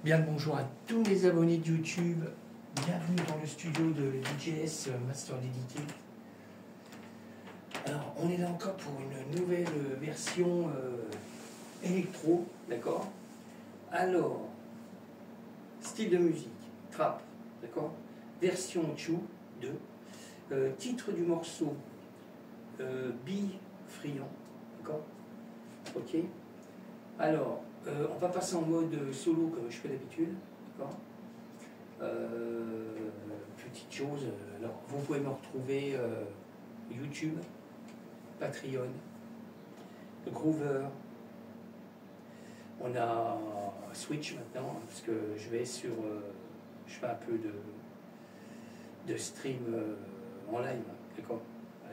Bien le bonjour à tous mes abonnés de YouTube. Bienvenue dans le studio de DJS Master Dédité. Alors, on est là encore pour une nouvelle version électro, d'accord? Alors, style de musique, trap, d'accord? Version Chou 2. Titre du morceau, Friand, d'accord? Ok. Alors, on va passer en mode solo comme je fais d'habitude, d'accord? Petite chose, alors vous pouvez me retrouver YouTube, Patreon, Groover, on a Switch maintenant, hein, parce que je vais sur, je fais un peu de stream en live, d'accord?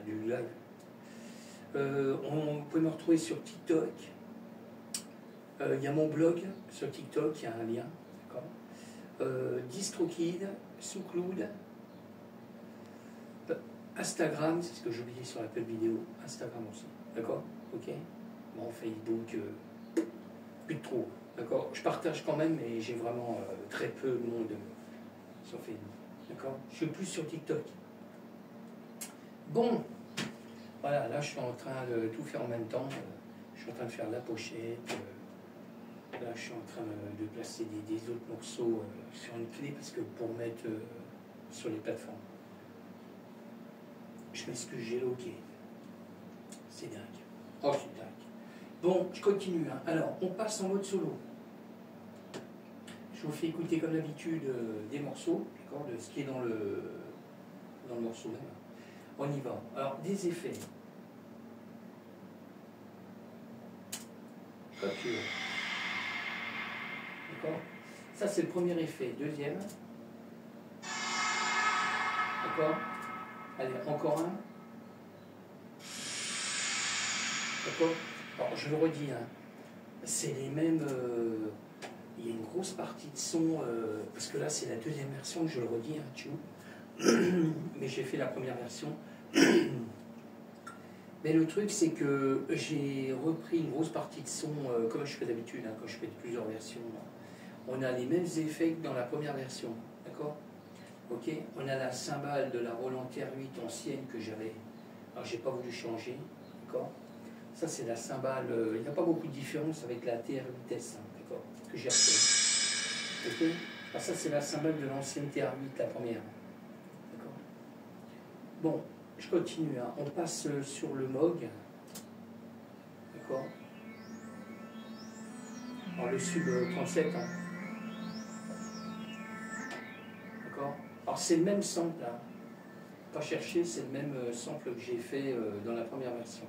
Du live. Vous pouvez me retrouver sur TikTok. Il y a mon blog sur TikTok, il y a un lien, d'accord. DistroKid, SoundCloud, Instagram, c'est ce que j'ai oublié sur la pub vidéo, Instagram aussi, d'accord, ok. Bon, Facebook, plus de trop, d'accord. Je partage quand même, mais j'ai vraiment très peu de monde sur Facebook, d'accord. Je suis plus sur TikTok. Bon, voilà, là je suis en train de tout faire en même temps. Je suis en train de faire la pochette. Là, je suis en train de placer des autres morceaux sur une clé parce que pour mettre sur les plateformes. Je m'excuse, j'ai loqué. C'est dingue. Oh, c'est dingue. Bon, je continue. Hein. Alors, on passe en mode solo. Je vous fais écouter comme d'habitude des morceaux, d'accord, de ce qui est dans le morceau même. On y va. Alors, des effets. Capture. D'accord. Ça, c'est le premier effet. Deuxième. D'accord. Allez, encore un. D'accord. Alors, je le redis, hein. C'est les mêmes... il y a une grosse partie de son, parce que là, c'est la deuxième version, je le redis, hein, Chou. Mais j'ai fait la première version. Mais le truc, c'est que j'ai repris une grosse partie de son, comme je fais d'habitude, hein, quand je fais plusieurs versions. On a les mêmes effets que dans la première version, d'accord? Ok. On a la cymbale de la Roland TR8 ancienne que j'avais. Alors, j'ai pas voulu changer, d'accord? Ça, c'est la cymbale. Il n'y a pas beaucoup de différence avec la TR8S, hein, d'accord? Que j'ai acheté. Ok. Alors, ça, c'est la cymbale de l'ancienne TR8, la première. D'accord. Bon, je continue. Hein. On passe sur le Moog. D'accord. Alors, le Sub 37. Hein. D'accord. Alors, c'est le même sample. Hein. Pas chercher, c'est le même sample que j'ai fait dans la première version.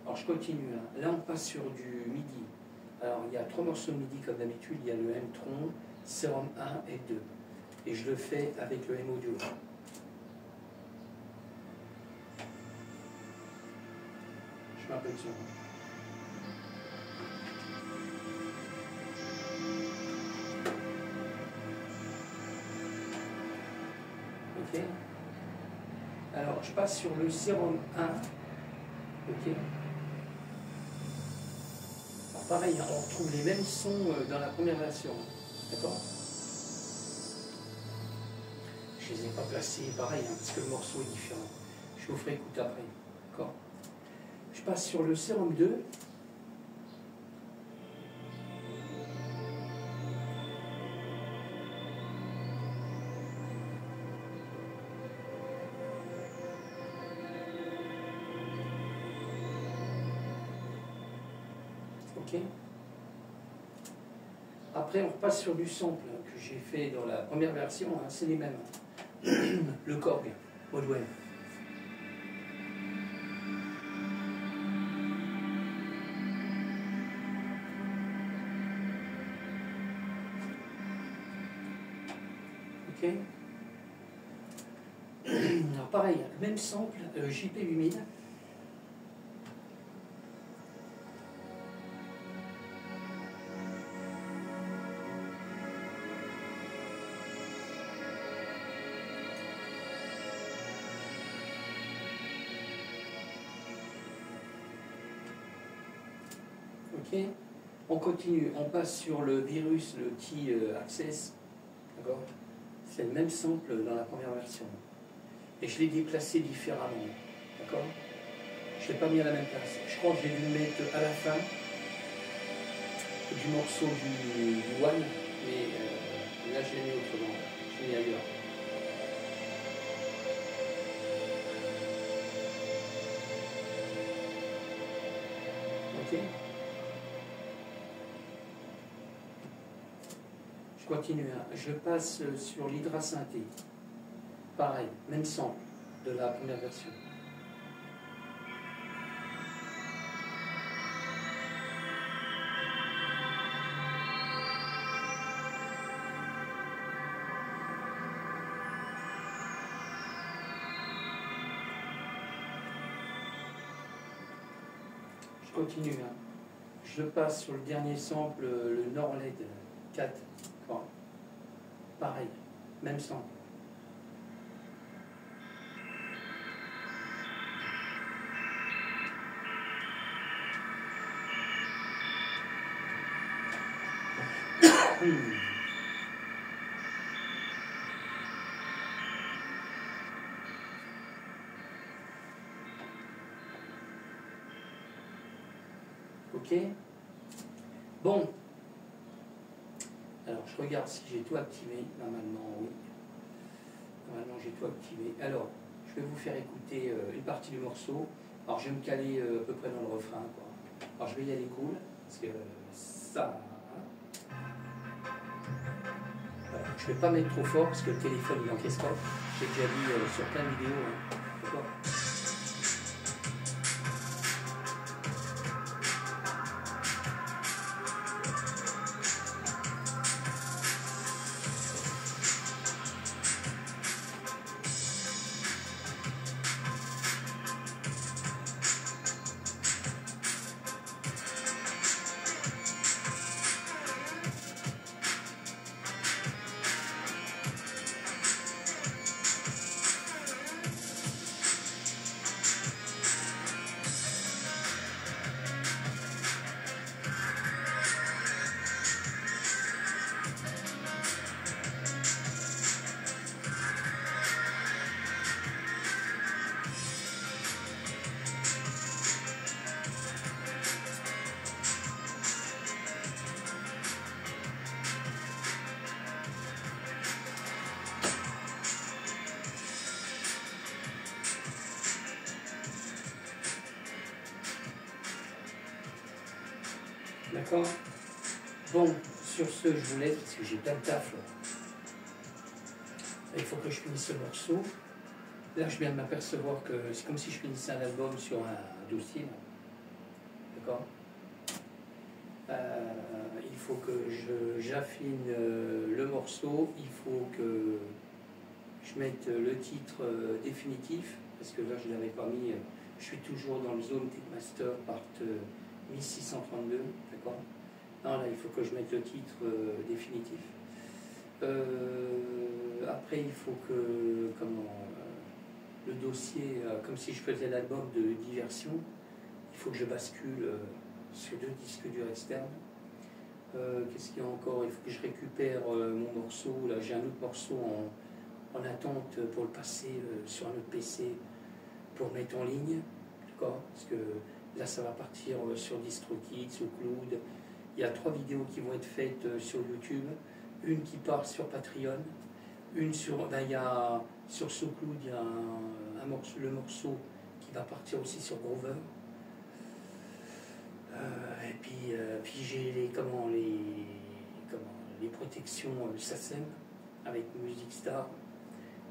Alors, je continue. Hein. Là, on passe sur du MIDI. Alors, il y a 3 morceaux de MIDI comme d'habitude. Il y a le M-Tron, Serum 1 et 2. Et je le fais avec le M-Audio. Je m'appelle sur. Ok. Alors, je passe sur le Serum 1. Ok. Alors, pareil, hein, on retrouve les mêmes sons dans la première version. D'accord. Je les ai pas placés pareil, hein, parce que le morceau est différent. Je vous ferai écouter après. D'accord. Je passe sur le Serum 2. Ok. Après, on repasse sur du sample hein, que j'ai fait dans la première version. Hein, c'est les mêmes. Le Korg, Modwell. Ok. Alors pareil, même sample, JP8000. Ok. On continue, on passe sur le virus, le T-Access, d'accord? C'est le même sample dans la première version. Et je l'ai déplacé différemment, d'accord? Je ne l'ai pas mis à la même place. Je crois que j'ai dû le mettre à la fin du morceau du One, mais là je l'ai mis autrement, je l'ai mis ailleurs. Ok? Je continue, hein. Je passe sur l'hydrasynthé. Pareil, même sample de la première version. Je continue, hein. Je passe sur le dernier sample, le Norled 4. Bon. Pareil, même sample. Ok. Bon. Alors, je regarde si j'ai tout activé. Normalement, oui. Normalement, j'ai tout activé. Alors, je vais vous faire écouter une partie du morceau. Alors, je vais me caler à peu près dans le refrain, quoi. Alors, je vais y aller cool, parce que ça... Voilà. Je ne vais pas mettre trop fort, parce que le téléphone, il encaisse pas. J'ai déjà dit sur plein de vidéos. Hein. D'accord. D'accord. Bon, sur ce, je vous laisse parce que j'ai plein de taf. Là. Il faut que je finisse ce morceau. Là, je viens de m'apercevoir que c'est comme si je finissais un album sur un dossier. D'accord. Il faut que j'affine le morceau. Il faut que je mette le titre définitif. Parce que là, je ne l'avais pas mis. Je suis toujours dans le Zone Tickmaster part 1632. D'accord. Non, là, il faut que je mette le titre définitif. Après, il faut que le dossier, comme si je faisais l'album de diversion, il faut que je bascule sur 2 disques durs externes. Qu'est-ce qu'il y a encore? Il faut que je récupère mon morceau. Là, j'ai un autre morceau en attente pour le passer sur un autre PC pour mettre en ligne. D'accord? Parce que là, ça va partir sur DistroKid, sur Cloud. Il y a 3 vidéos qui vont être faites sur YouTube. Une qui part sur Patreon. Une sur... Ben, il y a, sur SoundCloud, il y a le morceau qui va partir aussi sur Grover. Et puis j'ai les protections SACEM avec Music Star.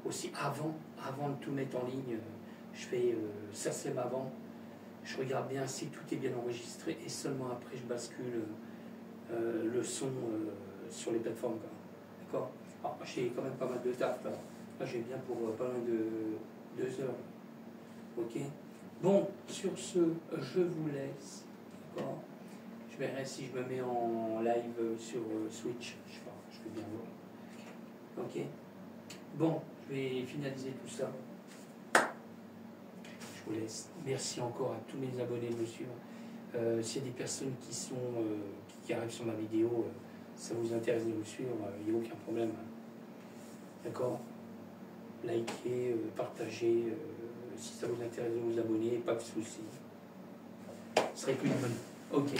Aussi avant de tout mettre en ligne, je fais SACEM avant. Je regarde bien si tout est bien enregistré et seulement après je bascule le son sur les plateformes. D'accord. Alors j'ai quand même pas mal de taf là. Là j'ai bien pour pas loin de 2 heures. Ok. Bon, sur ce, je vous laisse. D'accord. Je verrai si je me mets en live sur Switch. Je sais pas, je vais bien voir. Ok. Bon, je vais finaliser tout ça. Je vous laisse. Merci encore à tous mes abonnés, monsieur. S'il y a des personnes qui qui arrive sur ma vidéo, ça vous intéresse de me suivre, il n'y a aucun problème. Hein. D'accord? Likez, partagez, si ça vous intéresse de vous abonner, pas de soucis. Ce serait qu'une bonne. Ok.